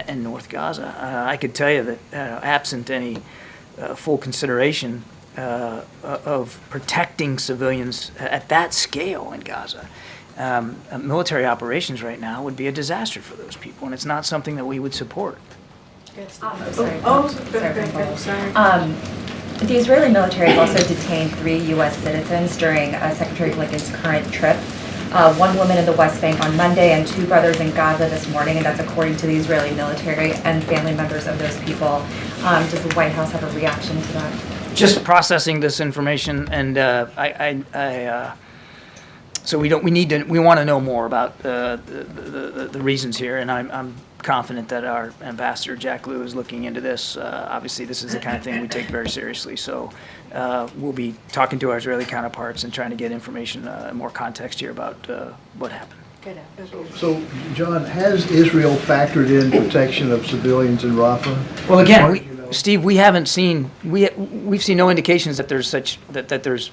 and North Gaza. I could tell you that absent any full consideration of protecting civilians at that scale in Gaza, military operations right now would be a disaster for those people, and it's not something that we would support. Sorry. The Israeli military also detained 3 U.S. citizens during Secretary Blinken's current trip. One woman in the West Bank on Monday and 2 brothers in Gaza this morning, and that's according to the Israeli military and family members of those people. Does the White House have a reaction to that? Just processing this information, and so we want to know more about the reasons here, and I'm confident that our ambassador Jack Lew is looking into this. Obviously, this is the kind of thing we take very seriously. So we'll be talking to our Israeli counterparts and trying to get information, more context here about what happened. So, John, has Israel factored in protection of civilians in Rafa? Well, again, Steve, we've seen no indications that there's that there's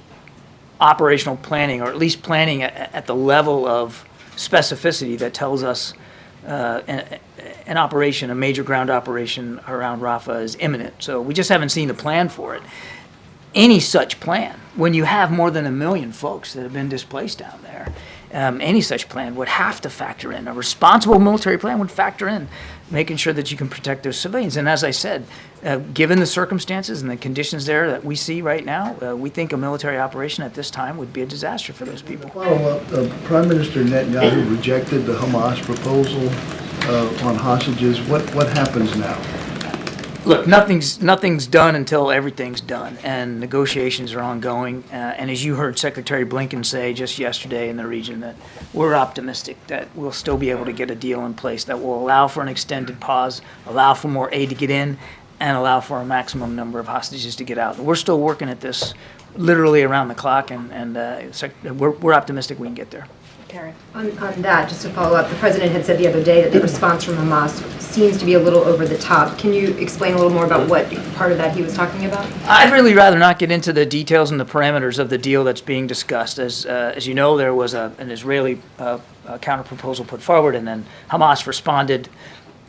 operational planning, or at least planning at the level of specificity that tells us an operation, a major ground operation around Rafa is imminent. So we just haven't seen the plan for it. Any such plan, when you have more than 1 million folks that have been displaced down there, any such plan would have to factor in. A responsible military plan would factor in making sure that you can protect those civilians. And as I said, given the circumstances and the conditions there that we see right now, we think a military operation at this time would be a disaster for those people. Follow-up, Prime Minister Netanyahu rejected the Hamas proposal on hostages. What happens now? Look, nothing's done until everything's done, and negotiations are ongoing. And as you heard Secretary Blinken say just yesterday in the region, that we're optimistic that we'll still be able to get a deal in place that will allow for an extended pause, allow for more aid to get in, and allow for a maximum number of hostages to get out. We're still working at this literally around the clock, and we're optimistic we can get there. Karine. On that, just to follow up, the president had said the other day that the response from Hamas seems to be a little over the top. Can you explain a little more about what part of that he was talking about? I'd really rather not get into the details and the parameters of the deal that's being discussed. As you know, there was an Israeli counterproposal put forward, and then Hamas responded.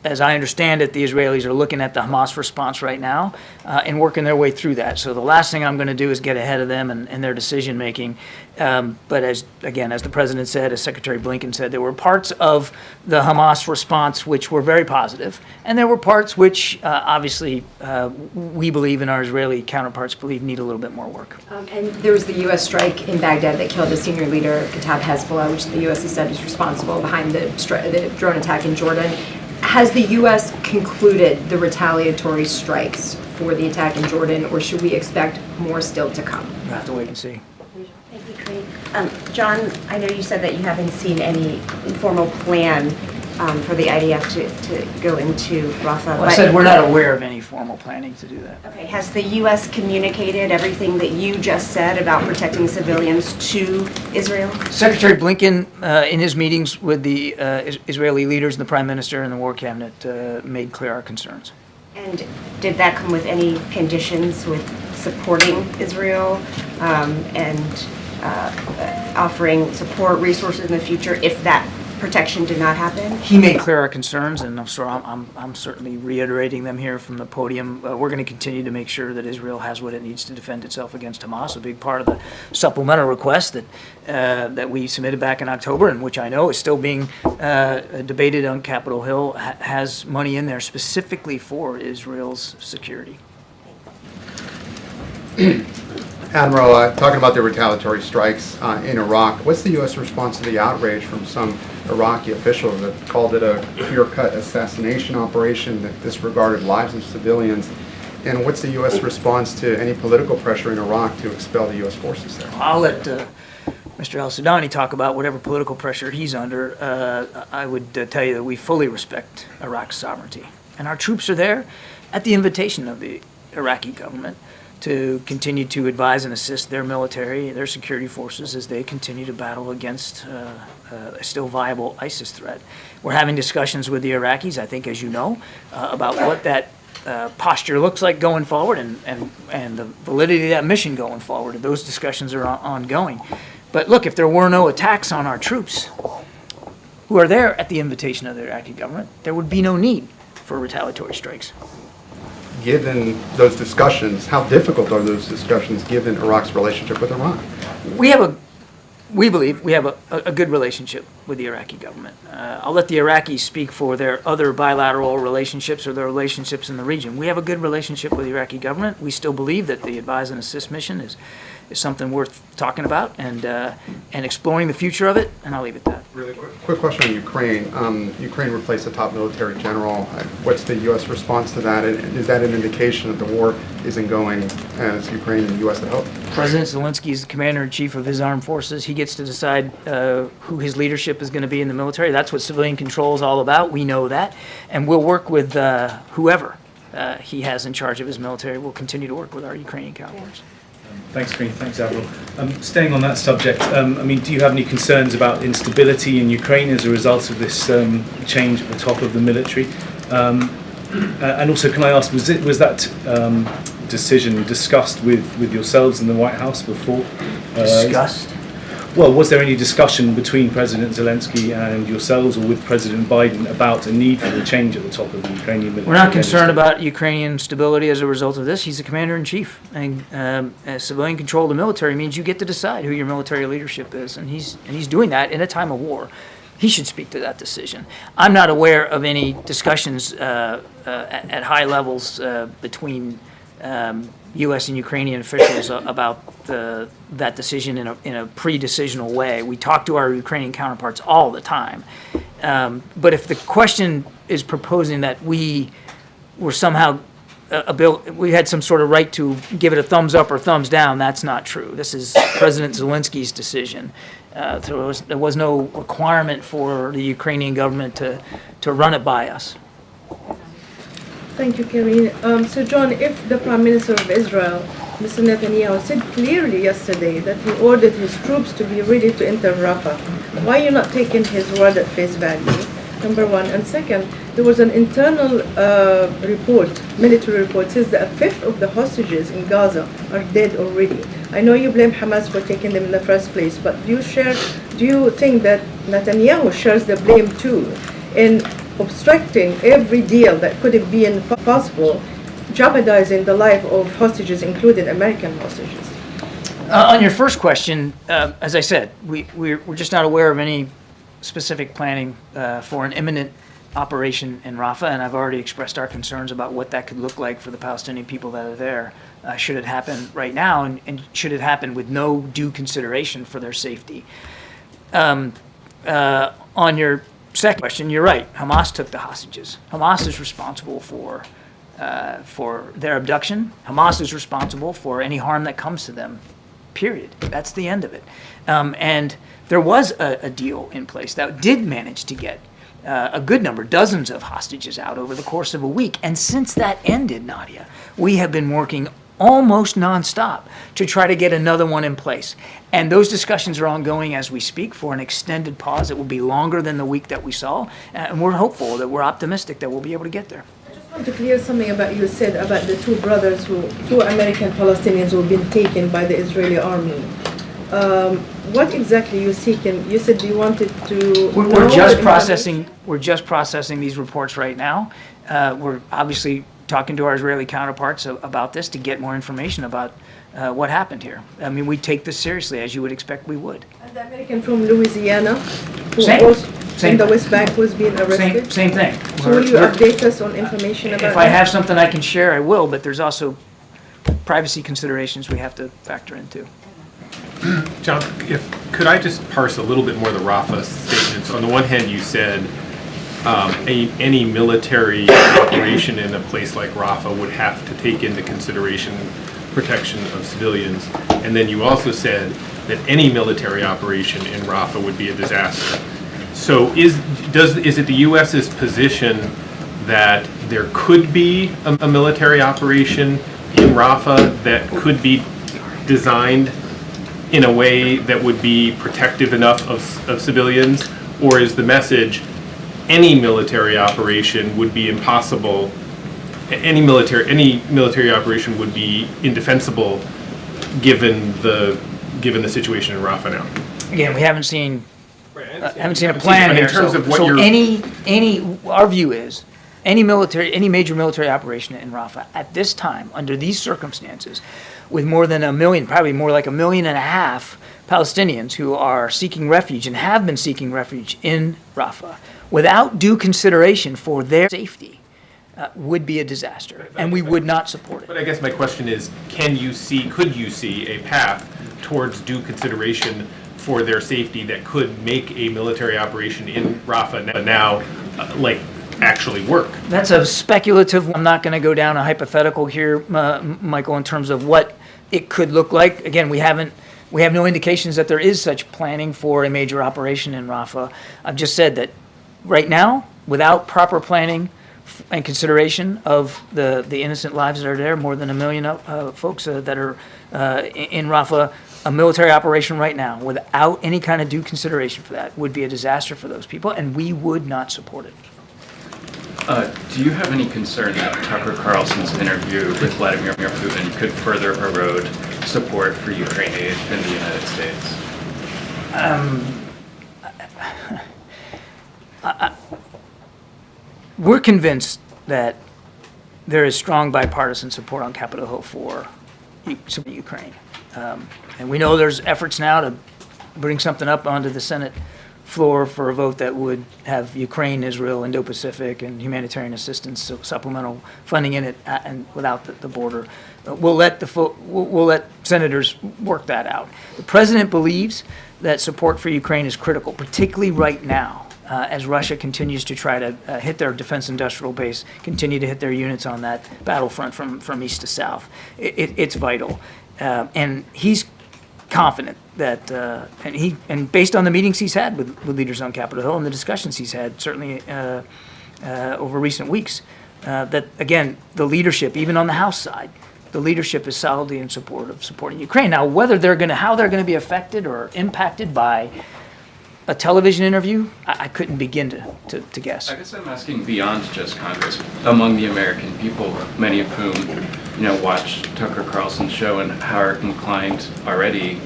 As I understand it, the Israelis are looking at the Hamas response right now and working their way through that. So the last thing I'm going to do is get ahead of them and their decision making. But as the president said, as Secretary Blinken said, there were parts of the Hamas response which were very positive, and there were parts which obviously we believe and our Israeli counterparts believe need a little bit more work. And there was the U.S. strike in Baghdad that killed a senior leader, Kataib Hezbollah, which the U.S. has said is responsible behind the drone attack in Jordan. Has the U.S. concluded the retaliatory strikes for the attack in Jordan, or should we expect more still to come? We'll have to wait and see. Thank you, Karine. John, I know you said that you haven't seen any informal plan for the IDF to go into Rafa. Well, I said we're not aware of any formal planning to do that. Okay, has the U.S. communicated everything that you just said about protecting civilians to Israel? Secretary Blinken, in his meetings with the Israeli leaders and the Prime Minister and the War Cabinet, made clear our concerns. And did that come with any conditions with supporting Israel and offering support resources in the future if that protection did not happen? He made clear our concerns, and I'm certainly reiterating them here from the podium. We're going to continue to make sure that Israel has what it needs to defend itself against Hamas. A big part of the supplemental request that we submitted back in October, and which I know is still being debated on Capitol Hill, has money in there specifically for Israel's security. Admiral, talking about the retaliatory strikes in Iraq, what's the U.S. response to the outrage from some Iraqi officials that called it a clear-cut assassination operation that disregarded lives of civilians? And what's the U.S. response to any political pressure in Iraq to expel the U.S. forces there? I'll let Mr. al-Sudani talk about whatever political pressure he's under. I would tell you that we fully respect Iraq's sovereignty. And our troops are there at the invitation of the Iraqi government to continue to advise and assist their military, their security forces, as they continue to battle against a still viable ISIS threat. We're having discussions with the Iraqis, I think, as you know, about what that posture looks like going forward and the validity of that mission going forward. Those discussions are ongoing. But look, if there were no attacks on our troops who are there at the invitation of the Iraqi government, there would be no need for retaliatory strikes. Given those discussions, how difficult are those discussions given Iraq's relationship with Iran? We believe we have a good relationship with the Iraqi government. I'll let the Iraqis speak for their other bilateral relationships or their relationships in the region. We have a good relationship with the Iraqi government. We still believe that the Advise and Assist mission is something worth talking about and exploring the future of it, and I'll leave it at that. Really quick question on Ukraine. Ukraine replaced a top military general. What's the U.S. response to that? And is that an indication that the war isn't going as Ukraine and the U.S. had hoped? President Zelensky is the commander-in-chief of his armed forces. He gets to decide who his leadership is going to be in the military. That's what civilian control is all about. We know that. And we'll work with whoever he has in charge of his military. We'll continue to work with our Ukrainian counterparts. Thanks, Karine. Thanks, Admiral. Staying on that subject, do you have any concerns about instability in Ukraine as a result of this change at the top of the military? And also, can I ask, was that decision discussed with yourselves in the White House before? Discussed? Well, was there any discussion between President Zelensky and yourselves or with President Biden about a need for a change at the top of the Ukrainian military? We're not concerned about Ukrainian stability as a result of this. He's the commander-in-chief. And civilian control of the military means you get to decide who your military leadership is. And he's doing that in a time of war. He should speak to that decision. I'm not aware of any discussions at high levels between U.S. and Ukrainian officials about that decision in a pre-decisional way. We talk to our Ukrainian counterparts all the time. But if the question is proposing that we were somehow we had some sort of right to give it a thumbs up or thumbs down, that's not true. This is President Zelensky's decision. There was no requirement for the Ukrainian government to run it by us. Thank you, Karine. So, John, if the Prime Minister of Israel, Mr. Netanyahu, said clearly yesterday that he ordered his troops to be ready to enter Rafa, why are you not taking his word at face value? Number one. And second, there was an internal report, military report, says that a fifth of the hostages in Gaza are dead already. I know you blame Hamas for taking them in the first place, but do you think that Netanyahu shares the blame too in obstructing every deal that could have been possible, jeopardizing the life of hostages, including American hostages? On your first question, as I said, we're just not aware of any specific planning for an imminent operation in Rafa, and I've already expressed our concerns about what that could look like for the Palestinian people that are there, should it happen right now, and should it happen with no due consideration for their safety. On your second question, you're right. Hamas took the hostages. Hamas is responsible for their abduction. Hamas is responsible for any harm that comes to them, period. That's the end of it. And there was a deal in place that did manage to get a good number, dozens of hostages out over the course of a week. And since that ended, Nadia, we have been working almost nonstop to try to get another one in place. And those discussions are ongoing as we speak for an extended pause. It will be longer than the week that we saw. And we're hopeful, that we're optimistic that we'll be able to get there. I just want to clear something about you said about the two American Palestinians who have been taken by the Israeli army. What exactly are you seeking? You said you wanted to. We're just processing these reports right now. We're obviously talking to our Israeli counterparts about this to get more information about what happened here. I mean, we take this seriously, as you would expect we would. And the American from Louisiana, who Same. was in the thing. West Bank, was being arrested. Same thing. So will you update us on information about If I that? have something I can share, I will, but there's also privacy considerations we have to factor into. John, could I just parse a little bit more the Rafa statements? On the one hand, you said any military operation in a place like Rafa would have to take into consideration protection of civilians. And then you also said that any military operation in Rafa would be a disaster. So is it the U.S.'s position that there could be a military operation in Rafa that could be designed in a way that would be protective enough of civilians? Or is the message any military operation would be impossible, any military operation would be indefensible given the situation in Rafa now? Again, we haven't seen a plan But here. in terms of what so you're... our view is any major military operation in Rafa at this time, under these circumstances, with more than 1 million, probably more like 1.5 million Palestinians who are seeking refuge and have been seeking refuge in Rafa, without due consideration for their safety, would be a disaster, and we would not support it. But I guess my question is, could you see a path towards due consideration for their safety that could make a military operation in Rafa now, actually work? That's a speculative. I'm not going to go down a hypothetical here, Michael, in terms of what it could look like. Again, we have no indications that there is such planning for a major operation in Rafa. I've just said that right now, without proper planning and consideration of the innocent lives that are there, more than 1 million folks that are in Rafa, a military operation right now, without any kind of due consideration for that, would be a disaster for those people, and we would not support it. Do you have any concern that Tucker Carlson's interview with Vladimir Putin could further erode support for Ukraine aid in the United States? We're convinced that there is strong bipartisan support on Capitol Hill for Ukraine. And we know there's efforts now to bring something up onto the Senate floor for a vote that would have Ukraine, Israel, Indo-Pacific, and humanitarian assistance, so supplemental funding in it, and without the border. We'll let senators work that out. The president believes that support for Ukraine is critical, particularly right now, as Russia continues to try to hit their defense industrial base, continue to hit their units on that battlefront from east to south. It's vital, and he's confident that, and based on the meetings he's had with leaders on Capitol Hill and the discussions he's had, certainly over recent weeks, that again, the leadership, even on the House side, the leadership is solidly in support of supporting Ukraine. Now, how they're going to be affected or impacted by a television interview, I couldn't begin to guess. I guess I'm asking beyond just Congress, among the American people, many of whom, watch Tucker Carlson's show and are inclined already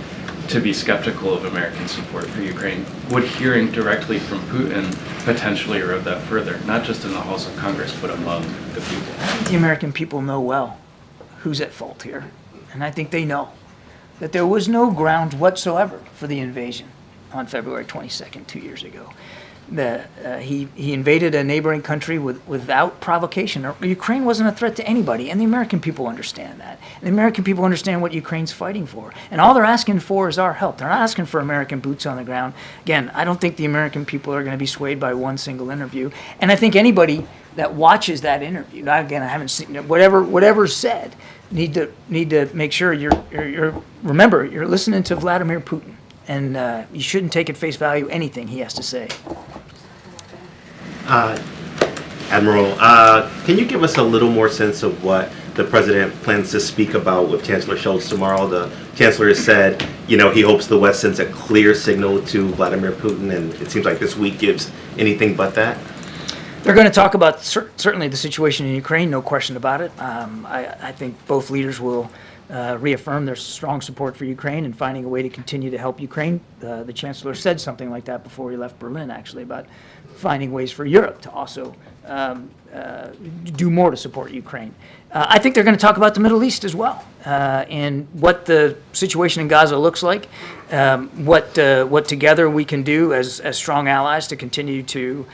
to be skeptical of American support for Ukraine. Would hearing directly from Putin potentially erode that further, not just in the halls of Congress, but among the people? I think the American people know well who's at fault here, and I think they know that there was no grounds whatsoever for the invasion on February 22nd, 2 years ago. He invaded a neighboring country without provocation. Ukraine wasn't a threat to anybody, and the American people understand that. And the American people understand what Ukraine's fighting for. And all they're asking for is our help. They're not asking for American boots on the ground. Again, I don't think the American people are going to be swayed by one single interview. And I think anybody that watches that interview, again, I haven't seen whatever's said, need to make sure remember you're listening to Vladimir Putin. And you shouldn't take at face value anything he has to say. Admiral, can you give us a little more sense of what the president plans to speak about with Chancellor Scholz tomorrow? The chancellor has said, he hopes the West sends a clear signal to Vladimir Putin, and it seems like this week gives anything but that. They're going to talk about certainly the situation in Ukraine, no question about it. I think both leaders will reaffirm their strong support for Ukraine and finding a way to continue to help Ukraine. The chancellor said something like that before he left Berlin, actually, about finding ways for Europe to also do more to support Ukraine. I think they're going to talk about the Middle East as well, and what the situation in Gaza looks like, what together we can do as strong allies to continue to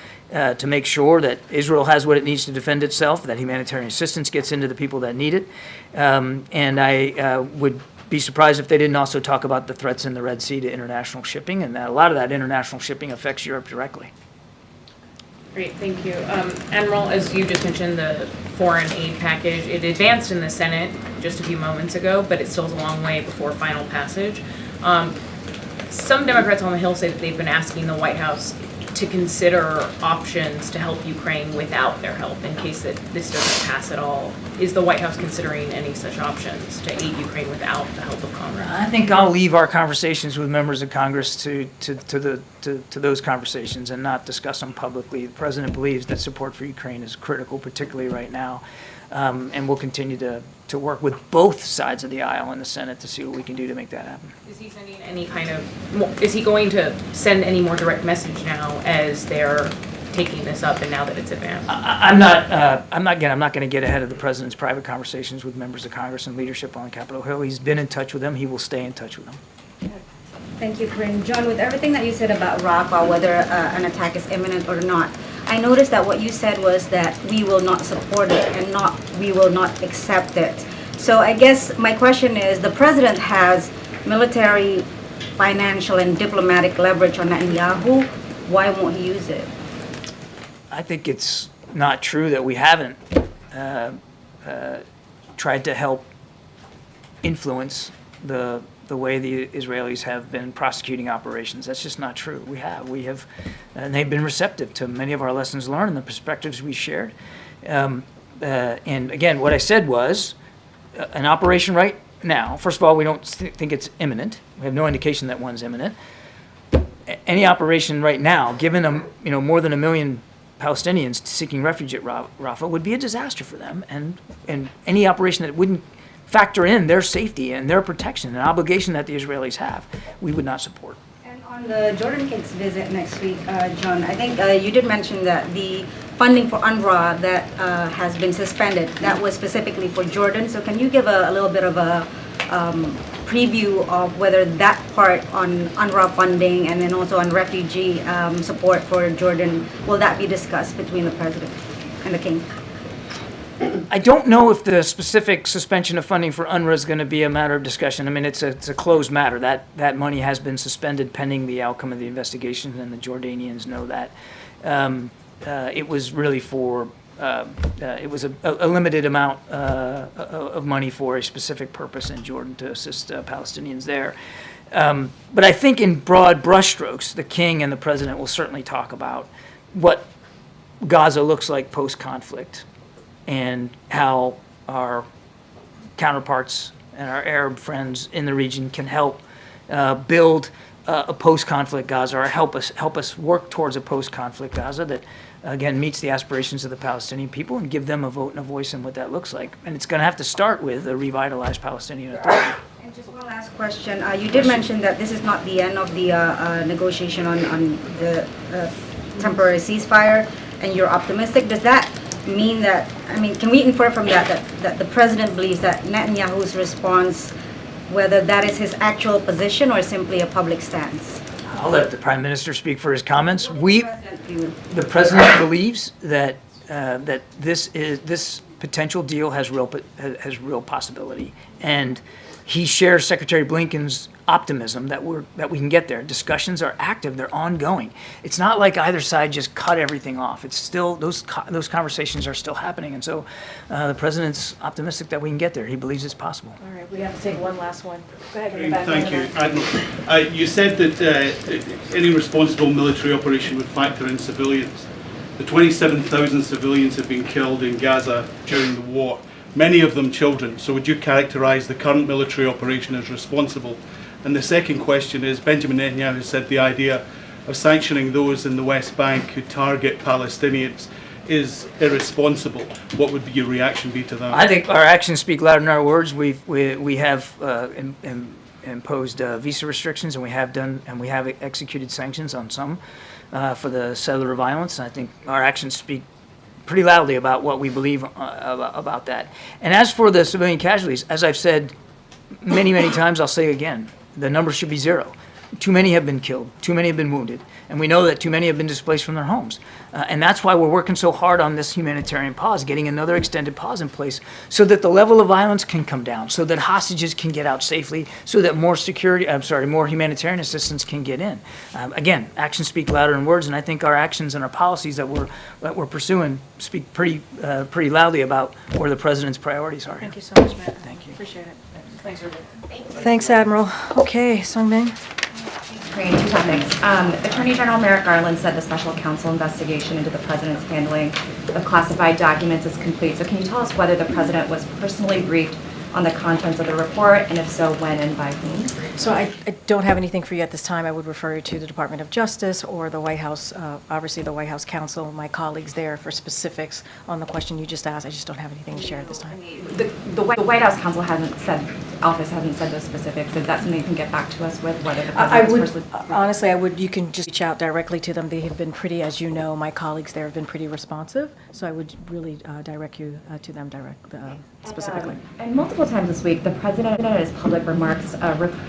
make sure that Israel has what it needs to defend itself, that humanitarian assistance gets into the people that need it. And I would be surprised if they didn't also talk about the threats in the Red Sea to international shipping, and that a lot of that international shipping affects Europe directly. Great, thank you. Admiral, as you just mentioned, the foreign aid package, it advanced in the Senate just a few moments ago, but it still has a long way before final passage. Some Democrats on the Hill say that they've been asking the White House to consider options to help Ukraine without their help in case that this doesn't pass at all. Is the White House considering any such options to aid Ukraine without the help of Congress? I think I'll leave our conversations with members of Congress to those conversations and not discuss them publicly. The president believes that support for Ukraine is critical, particularly right now, and we'll continue to work with both sides of the aisle in the Senate to see what we can do to make that happen. Is he sending any is he going to send any more direct message now as they're taking this up and now that it's advanced? I'm not going to get ahead of the president's private conversations with members of Congress and leadership on Capitol Hill. He's been in touch with them. He will stay in touch with them. Thank you, Karine. John, with everything that you said about Rafa, whether an attack is imminent or not, I noticed that what you said was that we will not support it and we will not accept it. So I guess my question is, the president has military, financial, and diplomatic leverage on Netanyahu. Why won't he use it? I think it's not true that we haven't tried to help influence the way the Israelis have been prosecuting operations. That's just not true. We have, and they've been receptive to many of our lessons learned and the perspectives we shared. And again, what I said was, an operation right now, first of all, we don't think it's imminent. We have no indication that one's imminent. Any operation right now, given more than 1 million Palestinians seeking refuge at Rafah, would be a disaster for them, and any operation that wouldn't factor in their safety and their protection, an obligation that the Israelis have, we would not support. And on the Jordan King's visit next week, John, I think you did mention that the funding for UNRWA that has been suspended, that was specifically for Jordan. So can you give a little bit of a preview of whether that part on UNRWA funding and then also on refugee support for Jordan, will that be discussed between the president and the king? I don't know if the specific suspension of funding for UNRWA is going to be a matter of discussion. I mean, it's a closed matter. That money has been suspended pending the outcome of the investigation, and the Jordanians know that. It was really for, it was a limited amount of money for a specific purpose in Jordan to assist Palestinians there. But I think in broad brushstrokes, the king and the president will certainly talk about what Gaza looks like post-conflict, and how our counterparts and our Arab friends in the region can help build a post-conflict Gaza, or help us work towards a post-conflict Gaza that, again, meets the aspirations of the Palestinian people and give them a vote and a voice in what that looks like. And it's going to have to start with a revitalized Palestinian Authority. And just one last question. You did mention that this is not the end of the negotiation on the temporary ceasefire, and you're optimistic. Does that mean that, can we infer from that the president believes that Netanyahu's response, whether that is his actual position or simply a public stance? I'll let the Prime Minister speak for his comments. The president believes that this potential deal has real possibility, and he shares Secretary Blinken's optimism that we can get there. Discussions are active; they're ongoing. It's not like either side just cut everything off. It's still those conversations are still happening, and so the president's optimistic that we can get there. He believes it's possible. All right, we have to take one last one. Go ahead. In the back. Thank you, Admiral. You said that any responsible military operation would factor in civilians. The 27,000 civilians have been killed in Gaza during the war, many of them children. So would you characterize the current military operation as responsible? And the second question is, Benjamin Netanyahu said the idea of sanctioning those in the West Bank who target Palestinians is irresponsible. What would your reaction be to that? I think our actions speak louder than our words. We have imposed visa restrictions, and we have executed sanctions on some for the cellular violence. I think our actions speak pretty loudly about what we believe about that. And as for the civilian casualties, as I've said many times, I'll say again, the number should be 0. Too many have been killed, too many have been wounded, and we know that too many have been displaced from their homes. And that's why we're working so hard on this humanitarian pause, getting another extended pause in place so that the level of violence can come down, so that hostages can get out safely, so that more humanitarian assistance can get in. Again, actions speak louder than words, and I think our actions and our policies that we're pursuing speak pretty loudly about where the president's priorities are. Thank you so much, Matt. Thank you. Appreciate it. Thanks, everybody. Thanks, Admiral. Okay, Songbing. Great, 2 topics. Attorney General Merrick Garland said the special counsel investigation into the president's handling of classified documents is complete. So can you tell us whether the president was personally briefed on the contents of the report, and if so, when and by whom? So I don't have anything for you at this time. I would refer you to the Department of Justice or the White House, obviously the White House counsel, my colleagues there for specifics on the question you just asked. I just don't have anything to share at this time. The White House counsel hasn't said office hasn't said those specifics. Is that something you can get back to us with, whether the I president's would, personally? honestly, I would, you can just reach out directly to them. They have been pretty, as you know, my colleagues there have been pretty responsive, so I would really direct you to them specifically. And multiple times this week, the president in his public remarks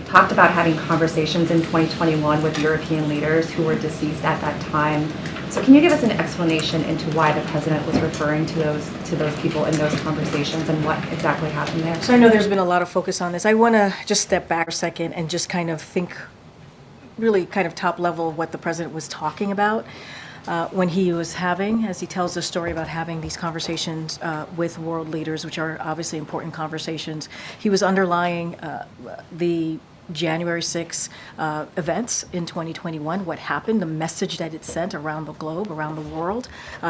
talked about having conversations in 2021 with European leaders who were deceased at that time. So can you give us an explanation into why the president was referring to those people in those conversations and what exactly happened there? So I know there's been a lot of focus on this. I want to just step back for a second and just kind of think really kind of top level of what the president was talking about when he was having, as he tells the story about having these conversations with world leaders, which are obviously important conversations. He was underlying the January 6 events in 2021, what happened, the message that it sent around the globe, around the world,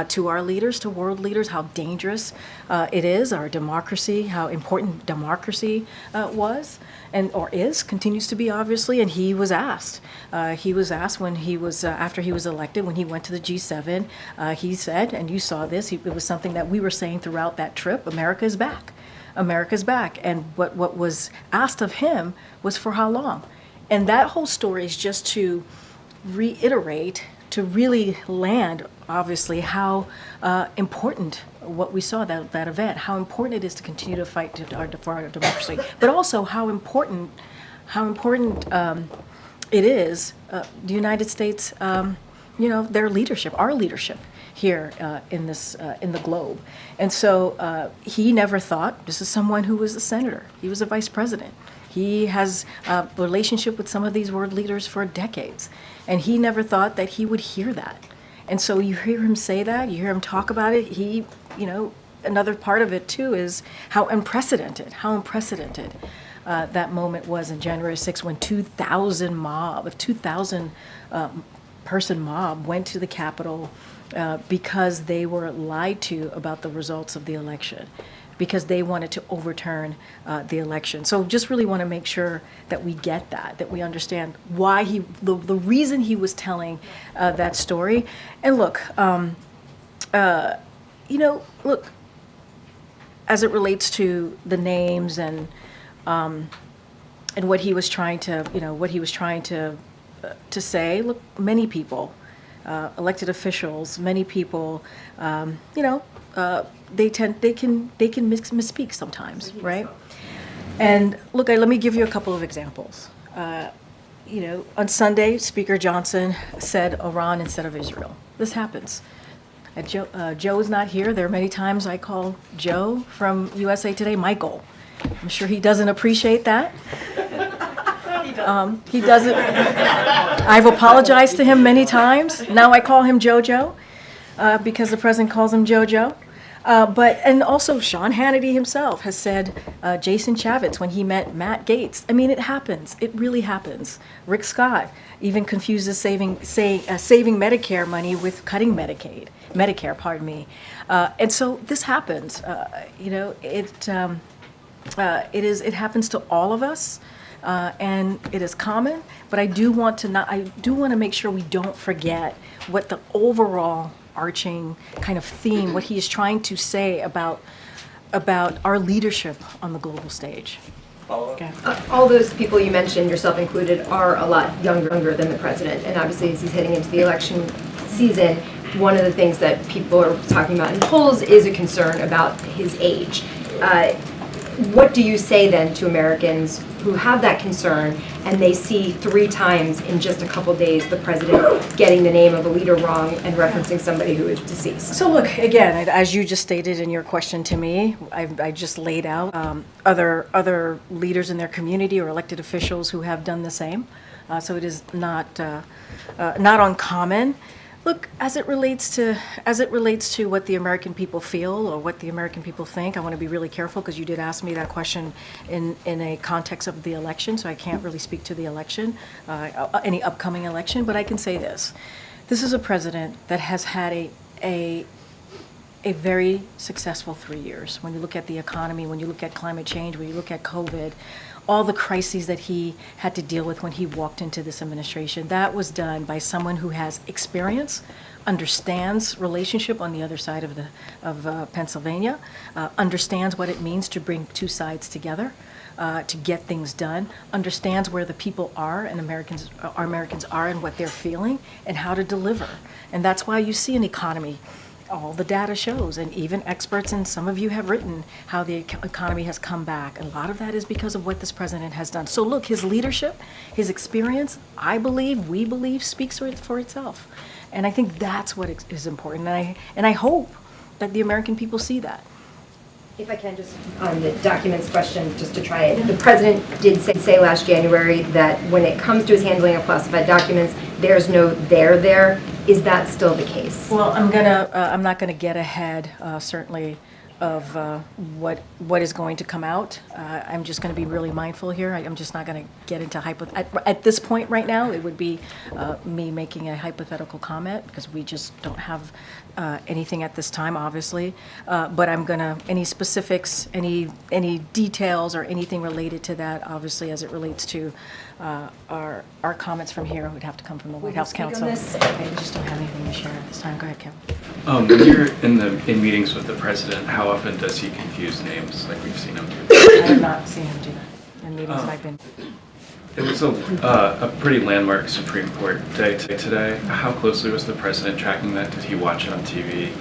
to our leaders, to world leaders, how dangerous it is, our democracy, how important democracy was, and or is, continues to be, obviously. And he was asked when he was, after he was elected, when he went to the G7, he said, and you saw this, it was something that we were saying throughout that trip, America is back. America's back. And what was asked of him was for how long? And that whole story is just to reiterate, to really land, obviously, how important what we saw, that event, how important it is to continue to fight for our democracy, but also how important it is, the United States, their leadership, our leadership here in the globe. And so he never thought, this is someone who was a senator, he was a vice president. He has a relationship with some of these world leaders for decades, and he never thought that he would hear that. And so you hear him say that, you hear him talk about it, another part of it too is how unprecedented that moment was in January 6th when 2,000 person mob went to the Capitol because they were lied to about the results of the election, because they wanted to overturn the election. So just really want to make sure that we get that we understand why the reason he was telling that story. And look, as it relates to the names and what he was trying to say, look, many people, elected officials, many people, they can misspeak sometimes, right? And look, let me give you a couple of examples. On Sunday, Speaker Johnson said Iran instead of Israel. This happens. Joe is not here. There are many times I call Joe from USA Today Michael. I'm sure he doesn't appreciate that. He doesn't. I've apologized to him many times. Now I call him JoJo because the president calls him JoJo. And also Sean Hannity himself has said Jason Chaffetz when he met Matt Gaetz. I mean, it happens. It really happens. Rick Scott even confuses saving Medicare money with cutting Medicare. And so this happens. It happens to all of us. And it is common, but I do want to make sure we don't forget what the overall arching kind of theme, what he is trying to say about our leadership on the global stage. Okay. All those people you mentioned, yourself included, are a lot younger than the president. And obviously, as he's heading into the election season, one of the things that people are talking about in polls is a concern about his age. What do you say then to Americans who have that concern and they see 3 times in just a couple days the president getting the name of a leader wrong and referencing somebody who is deceased? So look, again, as you just stated in your question to me, I just laid out other leaders in their community or elected officials who have done the same. So it is not uncommon. Look, as it relates to what the American people feel or what the American people think, I want to be really careful because you did ask me that question in a context of the election, so I can't really speak to the election, any upcoming election, but I can say this. This is a president that has had a a very successful 3 years. When you look at the economy, when you look at climate change, when you look at COVID, all the crises that he had to deal with when he walked into this administration, that was done by someone who has experience, understands relationship on the other side of Pennsylvania, understands what it means to bring two sides together, to get things done, understands where the people are and our Americans are and what they're feeling and how to deliver. And that's why you see an economy. All the data shows, and even experts, and some of you have written how the economy has come back. A lot of that is because of what this president has done. So look, his leadership, his experience, I believe, we believe, speaks for itself. And I think that's what is important. And I hope that the American people see that. If I can, just on the documents question, just to try it. The president did say last January that when it comes to his handling of classified documents, there's no there there. Is that still the case? Well, I'm not gonna get ahead, certainly, of what is going to come out. I'm just going to be really mindful here. I'm just not going to get into at this point right now. It would be me making a hypothetical comment because we just don't have anything at this time, obviously. But I'm going to any specifics, any details or anything related to that, obviously, as it relates to our comments from here would have to come from the White House counsel. I just don't have anything to share at this time. Go ahead, Kevin. When you're in meetings with the president, how often does he confuse names like we've seen him do? I have not seen him do that in meetings I've been. It was a pretty landmark Supreme Court day today. How closely was the president tracking that? Did he watch it on TV?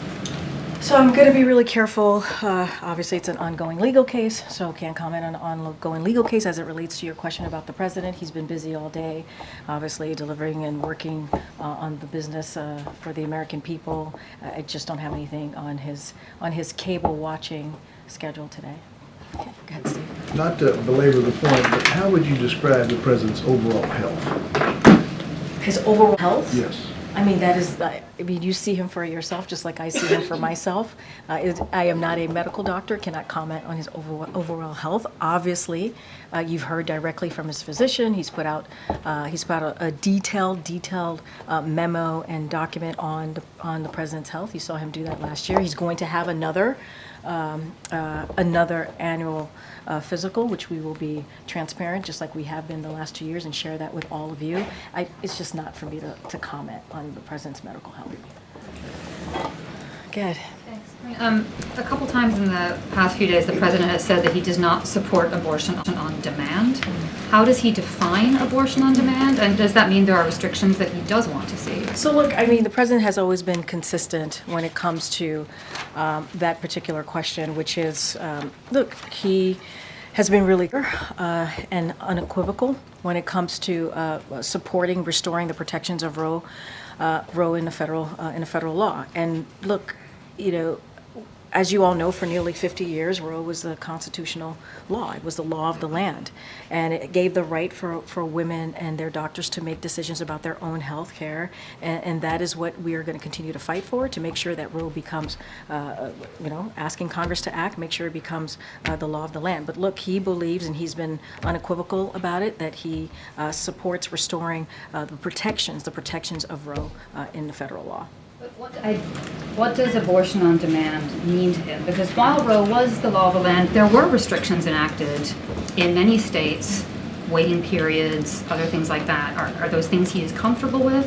So I'm going to be really careful. Obviously, it's an ongoing legal case, so can't comment on an ongoing legal case as it relates to your question about the president. He's been busy all day, obviously delivering and working on the business for the American people. I just don't have anything on his cable watching schedule today. Okay, go ahead, Steve. Not to belabor the point, but how would you describe the president's overall health? His overall health? Yes. I mean, that is, you see him for yourself, just like I see him for myself. I am not a medical doctor, cannot comment on his overall health. Obviously, you've heard directly from his physician. He's put out a detailed memo and document on the president's health. You saw him do that last year. He's going to have another annual physical, which we will be transparent, just like we have been the last 2 years, and share that with all of you. It's just not for me to comment on the president's medical health. Good. Thanks. A couple times in the past few days, the president has said that he does not support abortion on demand. How does he define abortion on demand? And does that mean there are restrictions that he does want to see? So look, I mean, the president has always been consistent when it comes to that particular question, which is, look, he has been really clear and unequivocal when it comes to supporting, restoring the protections of Roe in the federal law. And look, you know, as you all know, for nearly 50 years, Roe was the constitutional law. It was the law of the land. And it gave the right for women and their doctors to make decisions about their own health care. And that is what we are going to continue to fight for, to make sure that Roe becomes, asking Congress to act, make sure it becomes the law of the land. But look, he believes, and he's been unequivocal about it, that he supports restoring the protections of Roe in the federal law. What does abortion on demand mean to him? Because while Roe was the law of the land, there were restrictions enacted in many states, waiting periods, other things like that. Are those things he is comfortable with?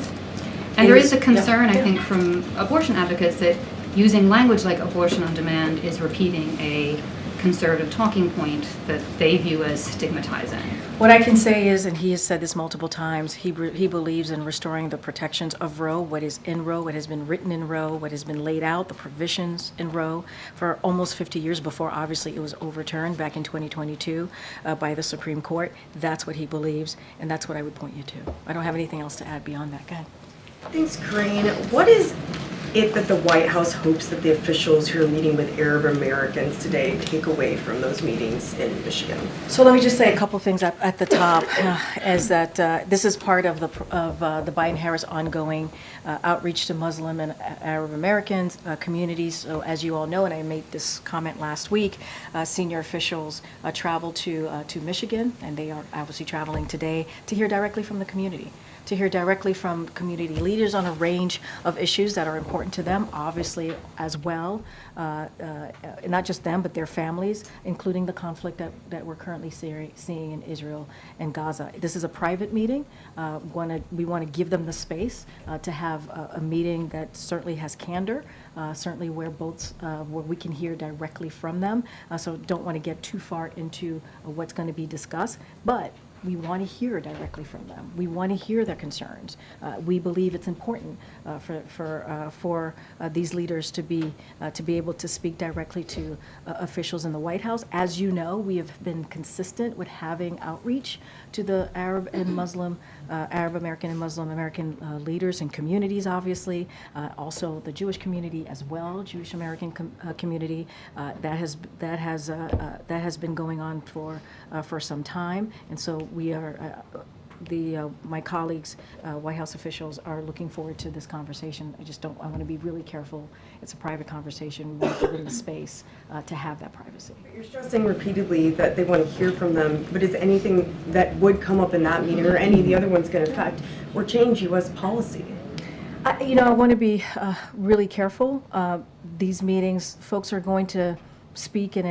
And there is a concern, I think, from abortion advocates that using language like abortion on demand is repeating a conservative talking point that they view as stigmatizing. What I can say is, and he has said this multiple times, he believes in restoring the protections of Roe, what is in Roe, what has been written in Roe, what has been laid out, the provisions in Roe for almost 50 years before, obviously, it was overturned back in 2022 by the Supreme Court. That's what he believes, and that's what I would point you to. I don't have anything else to add beyond that. Go ahead. Thanks, Karine. What is it that the White House hopes that the officials who are meeting with Arab Americans today take away from those meetings in Michigan? So let me just say a couple things at the top, is that this is part of the Biden-Harris ongoing outreach to Muslim and Arab Americans communities. So as you all know, and I made this comment last week, senior officials traveled to Michigan, and they are obviously traveling today to hear directly from the community. to hear directly from community leaders on a range of issues that are important to them, obviously as well, not just them, but their families, including the conflict that we're currently seeing in Israel and Gaza. This is a private meeting. We want to give them the space to have a meeting that certainly has candor, certainly where we can hear directly from them. So don't want to get too far into what's going to be discussed, but we want to hear directly from them. We want to hear their concerns. We believe it's important for these leaders to be able to speak directly to officials in the White House. As you know, we have been consistent with having outreach to the Arab and Muslim, Arab American and Muslim American leaders and communities, obviously, also the Jewish community as well, Jewish American community. That has been going on for some time, and so we are. My colleagues, White House officials, are looking forward to this conversation. I want to be really careful. It's a private conversation. We want to give them the space to have that privacy. You're stressing repeatedly that they want to hear from them, but is anything that would come up in that meeting or any of the other ones going to affect or change U.S. policy? I want to be really careful. These meetings, folks are going to speak in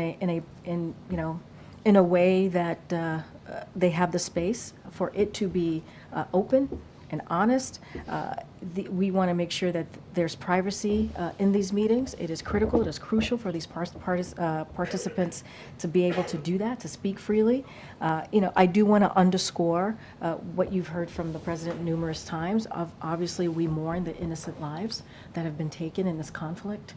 a way that they have the space for it to be open and honest. We want to make sure that there's privacy in these meetings. It is critical, it is crucial for these participants to be able to do that, to speak freely. I do want to underscore what you've heard from the president numerous times. Obviously, we mourn the innocent lives that have been taken in this conflict.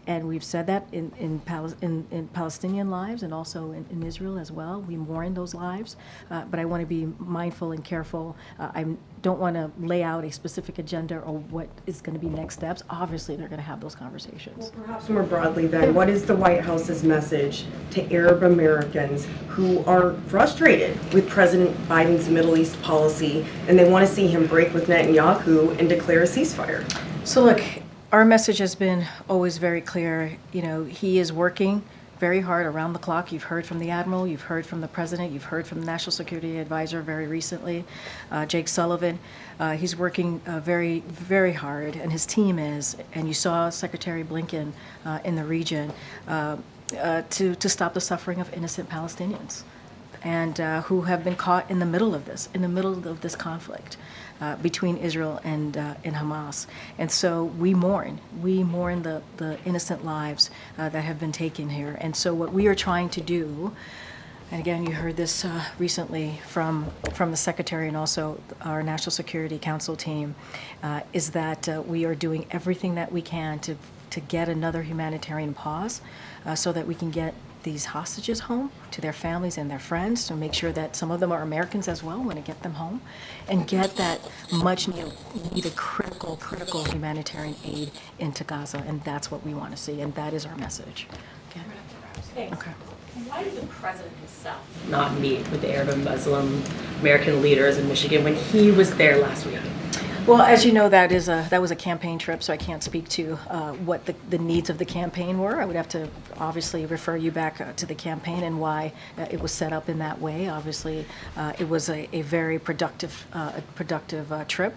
And we've said that in Palestinian lives and also in Israel as well. We mourn those lives. But I want to be mindful and careful. I don't want to lay out a specific agenda or what is going to be next steps. Obviously, they're going to have those conversations. Well, perhaps more broadly then, what is the White House's message to Arab Americans who are frustrated with President Biden's Middle East policy and they want to see him break with Netanyahu and declare a ceasefire? So look, our message has been always very clear. He is working very hard around the clock. You've heard from the Admiral, you've heard from the President, you've heard from the National Security Advisor very recently, Jake Sullivan. He's working very, very hard, and his team is, and you saw Secretary Blinken in the region, to stop the suffering of innocent Palestinians and who have been caught in the middle of this conflict between Israel and Hamas. And so we mourn the innocent lives that have been taken here. And so what we are trying to do, and again, you heard this recently from the Secretary and also our National Security Council team, is that we are doing everything that we can to get another humanitarian pause so that we can get these hostages home to their families and their friends, to make sure that some of them are Americans as well, want to get them home, and get that much needed critical humanitarian aid into Gaza. And that's what we want to see, and that is our message. Okay. Why did the president himself not meet with the Arab and Muslim American leaders in Michigan when he was there last week? Well, as you know, that was a campaign trip, so I can't speak to what the needs of the campaign were. I would have to obviously refer you back to the campaign and why it was set up in that way. Obviously, it was a very productive trip.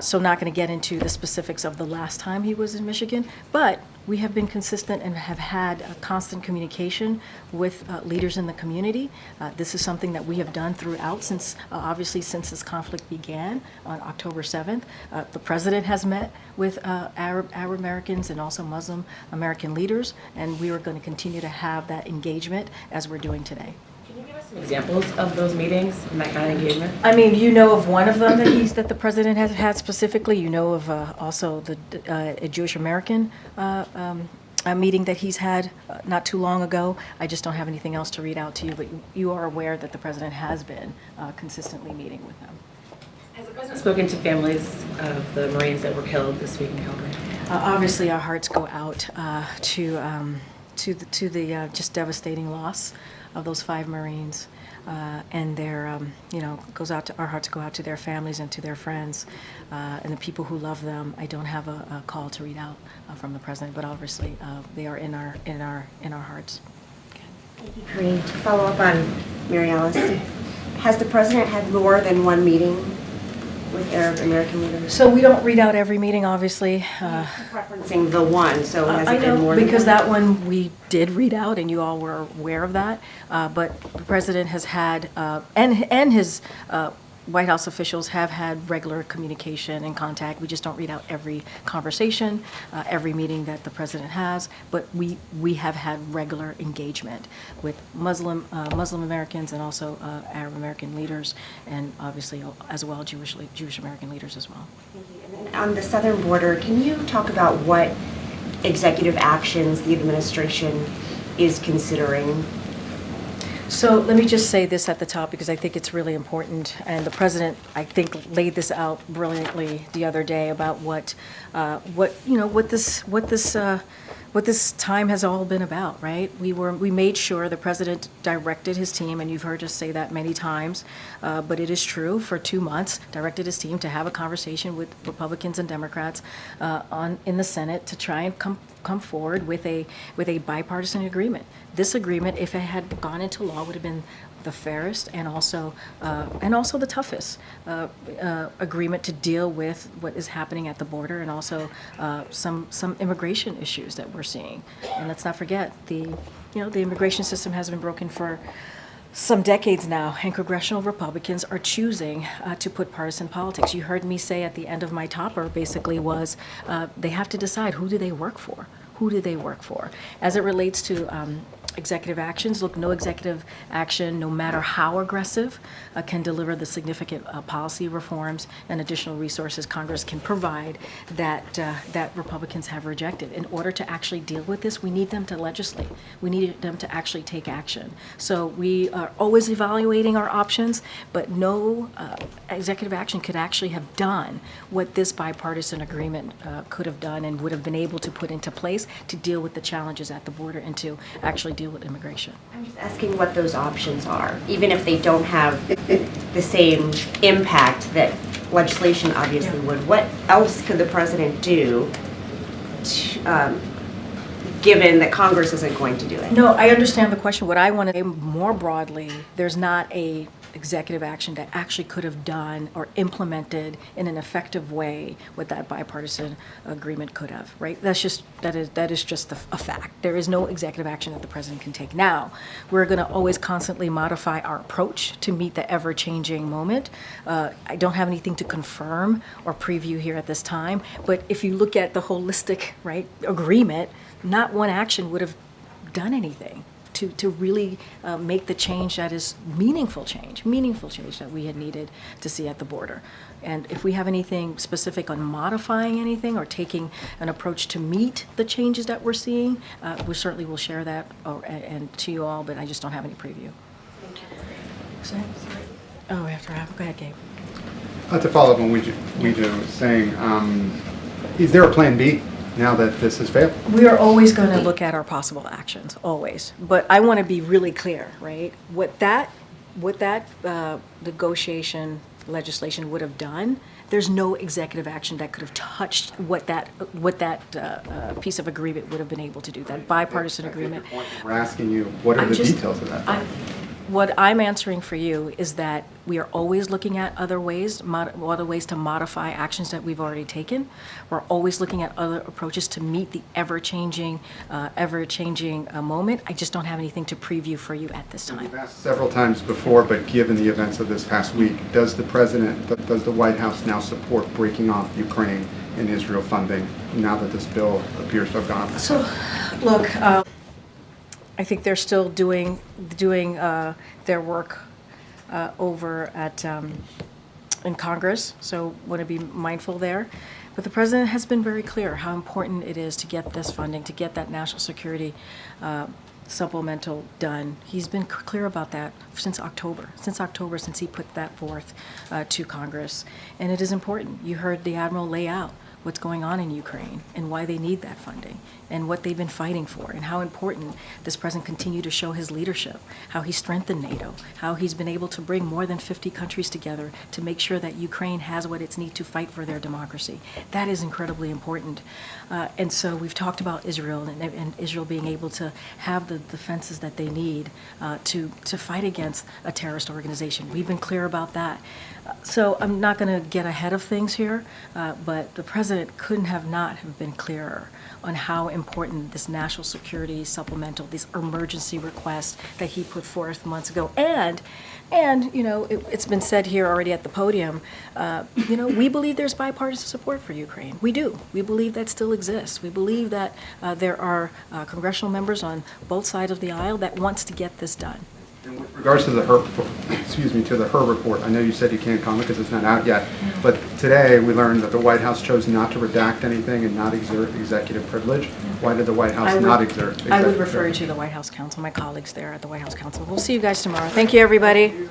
So not going to get into the specifics of the last time he was in Michigan, but we have been consistent and have had constant communication with leaders in the community. This is something that we have done throughout since this conflict began on October 7th. The president has met with Arab Americans and also Muslim American leaders, and we are going to continue to have that engagement as we're doing today. Can you give us some examples of those meetings and that kind of engagement? I mean, you know of one of them that the president has had specifically. You know of also a Jewish American a meeting that he's had not too long ago. I just don't have anything else to read out to you, but you are aware that the president has been consistently meeting with them. Has the president spoken to families of the Marines that were killed this week in Calgary? Obviously, our hearts go out to the just devastating loss of those 5 Marines, and their our hearts go out to their families and to their friends and the people who love them. I don't have a call to read out from the president, but obviously they are in our hearts. Thank you, Karine. To follow up on Mary Alice, has the president had more than one meeting with Arab American leaders? So we don't read out every meeting, obviously. Referencing the one, so has I it been know, more than because one? that one we did read out, and you all were aware of that. But the president has had, and his White House officials have had regular communication and contact. We just don't read out every conversation, every meeting that the president has, but we have had regular engagement with Muslim Americans and also Arab American leaders, and obviously as well Jewish American leaders as well. Thank you. And then on the southern border, can you talk about what executive actions the administration is considering? So let me just say this at the top, because I think it's really important, and the president, I think, laid this out brilliantly the other day about what this time has all been about, right? We made sure the president directed his team, and you've heard us say that many times, but it is true, for 2 months, directed his team to have a conversation with Republicans and Democrats in the Senate to try and come forward with a bipartisan agreement. This agreement, if it had gone into law, would have been the fairest and also the toughest agreement to deal with what is happening at the border, and also some immigration issues that we're seeing. And let's not forget, the immigration system has been broken for some decades now, and congressional Republicans are choosing to put partisan politics. You heard me say at the end of my topper, basically, was they have to decide, who do they work for? Who do they work for? As it relates to executive actions, look, no executive action, no matter how aggressive, can deliver the significant policy reforms and additional resources Congress can provide that Republicans have rejected. In order to actually deal with this, we need them to legislate. We need them to actually take action. So we are always evaluating our options, but no executive action could actually have done what this bipartisan agreement could have done and would have been able to put into place to deal with the challenges at the border and to actually deal with immigration. I'm just asking what those options are, even if they don't have the same impact that legislation obviously would. What else could the president do to, given that Congress isn't going to do it? No, I understand the question. What I want to say more broadly, there's not a executive action that actually could have done or implemented in an effective way what that bipartisan agreement could have, right? That is just a fact. There is no executive action that the president can take. Now, we're going to always constantly modify our approach to meet the ever-changing moment. I don't have anything to confirm or preview here at this time, but if you look at the holistic, right, agreement, not one action would have done anything to really make the change that is meaningful change that we had needed to see at the border. And if we have anything specific on modifying anything or taking an approach to meet the changes that we're seeing, we certainly will share that and to you all, but I just don't have any preview. Oh, after Rafa. Go ahead, Gabe. To follow up on what Weejo was saying, is there a plan B now that this has failed? We are always going to look at our possible actions, always. But I want to be really clear, right? What that negotiation legislation would have done, there's no executive action that could have touched what that piece of agreement would have been able to do. That bipartisan agreement. We're asking you, what are the details of that? What I'm answering for you is that we are always looking at other ways to modify actions that we've already taken. We're always looking at other approaches to meet the ever-changing moment. I just don't have anything to preview for you at this time. We've asked several times before, but given the events of this past week, does the White House now support breaking off Ukraine and Israel funding now that this bill appears to have gone? So, look. I think they're still doing their work over at in Congress, so want to be mindful there. But the president has been very clear how important it is to get this funding, to get that national security supplemental done. He's been clear about that since October, since he put that forth to Congress, and it is important. You heard the Admiral lay out what's going on in Ukraine and why they need that funding and what they've been fighting for and how important this president continued to show his leadership, how he strengthened NATO, how he's been able to bring more than 50 countries together to make sure that Ukraine has what it needs to fight for their democracy. That is incredibly important. And so we've talked about Israel and Israel being able to have the defenses that they need to fight against a terrorist organization. We've been clear about that. So I'm not going to get ahead of things here, but the president couldn't have not have been clearer on how important this national security supplemental, this emergency request that he put forth months ago, and you know, it's been said here already at the podium, you know, we believe there's bipartisan support for Ukraine. We do. We believe that still exists. We believe that there are congressional members on both sides of the aisle that wants to get this done. In regards to the Her report, I know you said you can't comment because it's not out yet, but today we learned that the White House chose not to redact anything and not exert executive privilege. Why did the White House not exert executive privilege? I would refer you to the White House counsel, my colleagues there at the White House counsel. We'll see you guys tomorrow. Thank you, everybody.